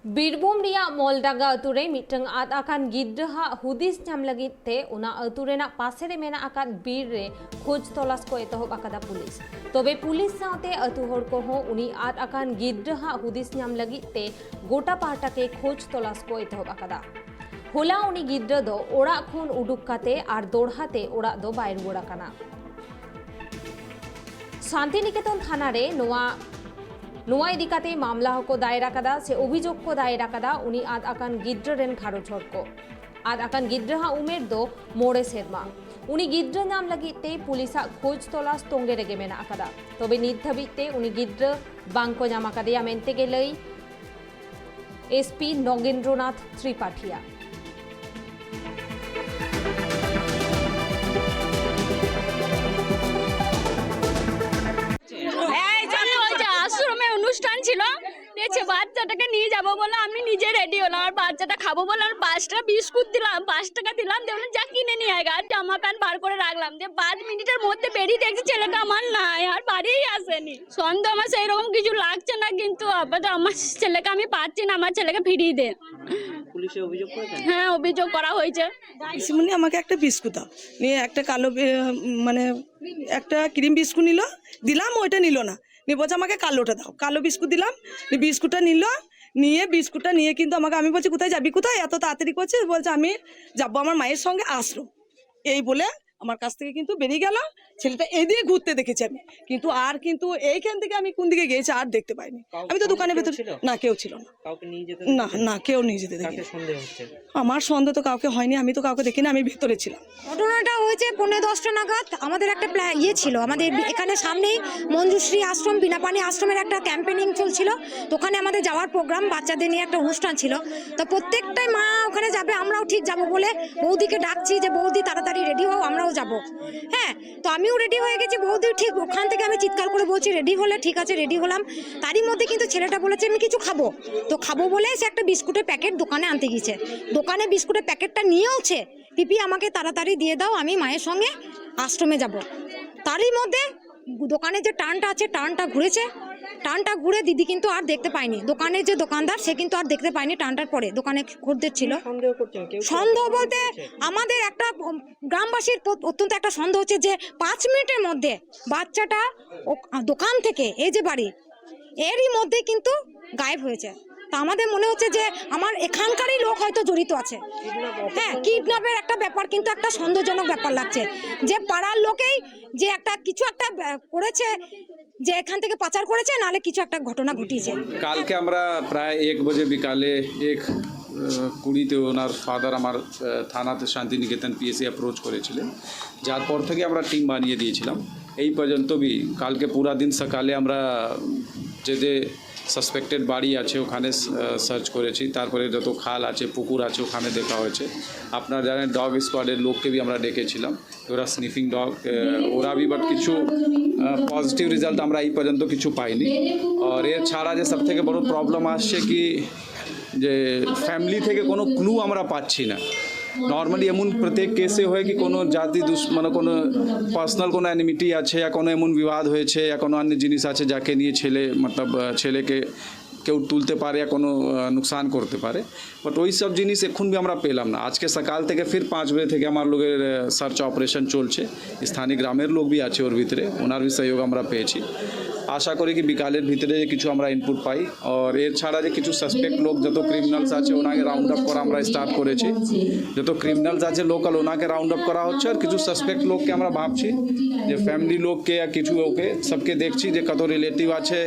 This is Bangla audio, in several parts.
बीरभूम मोलडांगा अतुरे मिटंग आद आकान गिद्रा हुदिस नाम लगित ते उना अतुरेना पासे रे मेना आकान बीर रे खोज तलाश को एतहब आकादा पुलिस तबे पुलिस साथे अतु हर को हो उनी आद आकान गिद्रा हुदिस नाम लगित ते गोटा पाहटा के खोज तलाश को एतहब आकादा होला उनी गिद्रा दो ओड़ा खुन उडुक काते आर दोड़हाते ओड़ा दो बायर रुवाड़ आकाना शांतिनिकेतन थाना रे नोआ इदिकाते मामला को दायर आकादा से अभियोग को दायर आकादा उनी आद आकान गिद्रा रेन घारोच हर को आद आकान गिद्रा उमेर दो मोड़े सेरमा उनी गिद्रा नाम लगिते पुलिसा खोज तलाश तोंगे रेगे मेना आकादा तबे नित धाबिते उनी गिद्रा बांको नाम आकादेया मेनते गेलेई एसपी नगेंद्रनाथ त्रिपाठिया অনুষ্ঠান ছিল বাচ্চাটাকে নিয়ে যাবো বলে আমি নিজে রেডি হলাম আর বাচ্চাটা খাবো বলে আর 5টা বিস্কুট দিলাম 5 টাকা দিলাম দিয়ে যা কিনে নিয়ে আয় আর জামা প্যান্ট বার করে রাখলাম যে 5 মিনিটের মধ্যে বেরিয়ে দেখছি ছেলেটা আমার নাই আর বাড়িই আসেনি সন্দেহ আমার সেই রকম কিছু লাগছে না কিন্তু আপাতত আমার ছেলেকে আমি পাচ্ছি না আমার ছেলেকে ফিরিয়ে দেন পুলিশে অভিযোগ করেছেন হ্যাঁ অভিযোগ করা হয়েছে ইসমনি আমাকে একটা বিস্কুট দাও নিয়ে একটা কালো মানে একটা ক্রিম বিস্কুট নিল দিলাম ওইটা নিল না বলছে আমাকে কালোটা দাও কালো বিস্কুট দিলাম বিস্কুটটা নিয়ে বিস্কুটটা নিয়ে কিন্তু আমাকে আমি বলছি কোথায় যাবি কোথায় এত তাড়াতাড়ি করছে বলছে আমি যাবো আমার মায়ের সঙ্গে আসলো এই বলে আমার কাছ থেকে কিন্তু বেরিয়ে গেল ছেলেটা এদিকে ঘুরতে দেখেছি আমি কিন্তু আর কিন্তু এইখান থেকে আমি কোন দিকে গিয়েছি আর দেখতে পাইনি আমি তো দোকানের ভেতর না কেউ ছিল না না না কেউ নিয়ে যেতে দেখি আমার সন্দেহ তো কাউকে হয়নি আমি তো কাউকে দেখিনি আমি ভেতরে ছিলাম ঘটনাটা হয়েছে 10:45 নাগাদ আমাদের একটা ছিল আমাদের এখানে সামনেই মঞ্জুশ্রী আশ্রম বিনাপানি আশ্রমের একটা ক্যাম্পেনিং চলছিল তো ওখানে আমাদের যাওয়ার প্রোগ্রাম বাচ্চাদের নিয়ে একটা অনুষ্ঠান ছিল তো প্রত্যেকটাই মা ওখানে যাবে আমরাও ঠিক যাব বলে বৌদিকে ডাকছি যে বৌদি তাড়াতাড়ি রেডি হও আমরাও যাবো হ্যাঁ তো আমিও রেডি হয়ে গেছি বৌদি ঠিক ওখান থেকে আমি চিৎকার করে বলছি রেডি হলে ঠিক আছে রেডি হলাম তারই মধ্যে কিন্তু ছেলেটা বলেছে আমি কিছু খাবো তো খাবো বলে সে একটা বিস্কুটের প্যাকেট দোকানে আনতে গিয়েছে দোকানে বিস্কুটের প্যাকেটটা নিয়েওছে পিপি আমাকে তাড়াতাড়ি দিয়ে দাও আমি মায়ের সঙ্গে আশ্রমে যাব তারই মধ্যে দোকানে যে টার্নটা আছে টার্নটা ঘুরে দিদি কিন্তু আর দেখতে পায়নি দোকানের যে দোকানদার সে কিন্তু আর দেখতে পায়নি টার্নটার পরে দোকানে খদ্দের ছিল সন্দেহ বলতে আমাদের একটা গ্রামবাসীর অত্যন্ত একটা সন্দেহ হচ্ছে যে 5 মিনিটের মধ্যে বাচ্চাটা দোকান থেকে এই যে বাড়ি এরই মধ্যে কিন্তু গায়েব হয়েছে তা আমাদের মনে হচ্ছে যে আমার এখানকারই লোক হয়তো জড়িত আছে হ্যাঁ কিডন্যাপের একটা ব্যাপার কিন্তু একটা সন্দেহজনক ব্যাপার লাগছে যে পাড়ার লোকেই যে একটা কিছু একটা করেছে যে এখান থেকে পাচার করেছে নালে কিছু একটা ঘটনা ঘটিয়েছে কালকে আমরা প্রায় 1 বজে বিকালে এক কুড়িতে ওনার ফাদার আমার থানাতে শান্তিনিকেতন পিএসি অ্যাপ্রোচ করেছিলেন যার পর থেকে আমরা টিম বানিয়ে দিয়েছিলাম এই পর্যন্ত কালকে পুরা দিন সকালে আমরা যে সাসপেক্টেড বাড়ি আছে ওখানে সার্চ করেছি তারপরে যত খাল আছে পুকুর আছে ওখানে দেখা হয়েছে আপনারা জানেন ডগ স্কোয়াডের লোককে আমরা ডেকেছিলাম ওরা স্নিফিং ডগ ওরা বাট কিছু পজিটিভ রেজাল্ট আমরা এই পর্যন্ত কিছু পাইনি আর এর ছাড়া যে সব থেকে বড় প্রবলেম আসছে কি যে ফ্যামিলি থেকে কোনো ক্লু আমরা পাচ্ছি না নর্মালি এমন প্রত্যেক কেসে হয় কি কোনো জাতি মানে কোনো পার্সোনাল কোনো অ্যানিমিটি আছে या কোনো এমন বিবাদ হয়েছে या কোনো অন্য জিনিস আছে যাকে নিয়ে ছেলেকে কেউ তুলতে পারে या কোনো নুকসান করতে পারে বাট ওই সব জিনিস এখন আমরা পেলাম না আজকে সকাল থেকে ফির 5 বজে থেকে আমার লোকের সার্চ অপারেশন চলছে স্থানীয় গ্রামের লোক আছে ওর ভিতরে ওনার সহযোগ আমরা পেয়েছি আশা করি কি বিকালের ভিতরে কিছু আমরা ইনপুট পাই আর এর ছাড়া যে কিছু সাসপেক্ট লোক যত ক্রিমিনালস আছে ওনাকে রাউন্ড আপ করা আমরা স্টার্ট করেছি যত ক্রিমিনালস আছে লোকাল ওনাকে রাউন্ড আপ করা হচ্ছে আর কিছু সাসপেক্ট লোককে আমরা ভাবছি যে ফ্যামিলি লোককে या কিছু ওকে সবকে দেখছি যে কত রিলেটিভ আছে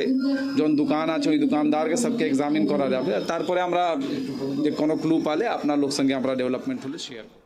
জন দোকান আছে ওই দোকানদারকে সবকে এক্সামিন করা যাবে তারপরে আমরা যে কোনো ক্লু পালে আপনার লোক সঙ্গে আমরা ডেভেলপমেন্ট হলে শেয়ার